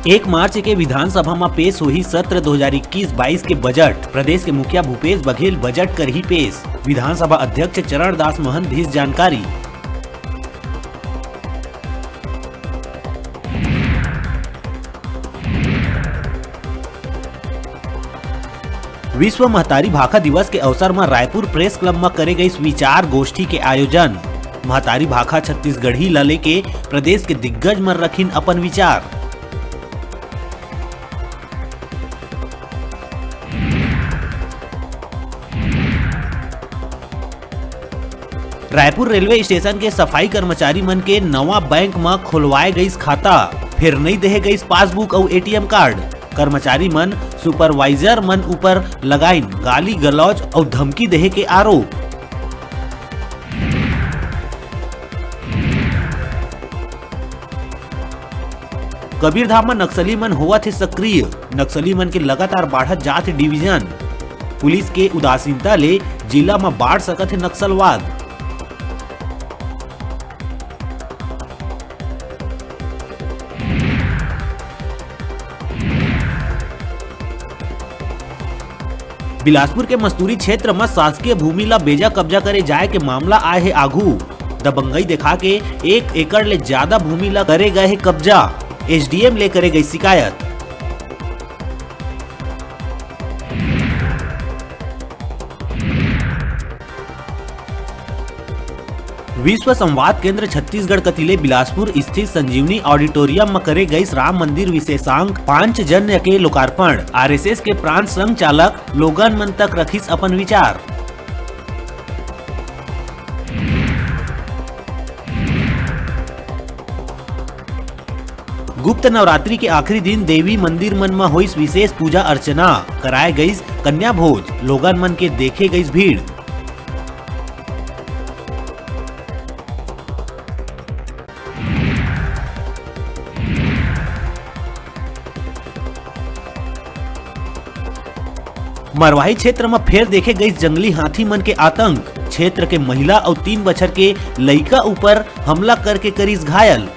1 मार्च के विधानसभा में पेश हुई सत्र 2021-22 के बजट। प्रदेश के मुखिया भूपेश बघेल बजट कर ही पेश। विधानसभा अध्यक्ष चरण दास महंत दी जानकारी। विश्व महतारी भाखा दिवस के अवसर में रायपुर प्रेस क्लब में करे गई विचार गोष्ठी के आयोजन। महतारी भाखा छत्तीसगढ़ी ला लेके प्रदेश के दिग्गज मन रखिन अपन विचार। रायपुर रेलवे स्टेशन के सफाई कर्मचारी मन के नवा बैंक में खुलवाए गई खाता, फिर नहीं देहे गई पासबुक और एटीएम कार्ड। कर्मचारी मन सुपरवाइजर मन ऊपर लगाइन गाली गलौज और धमकी देहे के आरोप। कबीरधाम में नक्सली मन हुआ थे सक्रिय। नक्सली मन के लगातार बढ़त जात डिवीजन। पुलिस के उदासीनता ले जिला में बाढ़ सकत है नक्सलवाद। बिलासपुर के मस्तूरी क्षेत्र में शासकीय भूमि ला बेजा कब्जा करे जाए के मामला आए है आगू। दबंगई दिखा के 1 एकड़ ले ज्यादा भूमि ला करे गए है कब्जा। एसडीएम ले करे गई शिकायत। विश्व संवाद केंद्र छत्तीसगढ़ कतिले बिलासपुर स्थित संजीवनी ऑडिटोरियम में करे गई राम मंदिर विशेषांक 5 जन्य के लोकार्पण। आरएसएस के प्रांत संचालक लोगन मन तक रखिस अपन विचार। गुप्त नवरात्रि के आखिरी दिन देवी मंदिर मन में हुई विशेष पूजा अर्चना। कराए गई कन्या भोज। लोगन मन के देखे गई भीड़। मरवाही क्षेत्र में फिर देखे गई जंगली हाथी मन के आतंक। क्षेत्र के महिला और 3 बछर के लइका ऊपर हमला करके करीस घायल।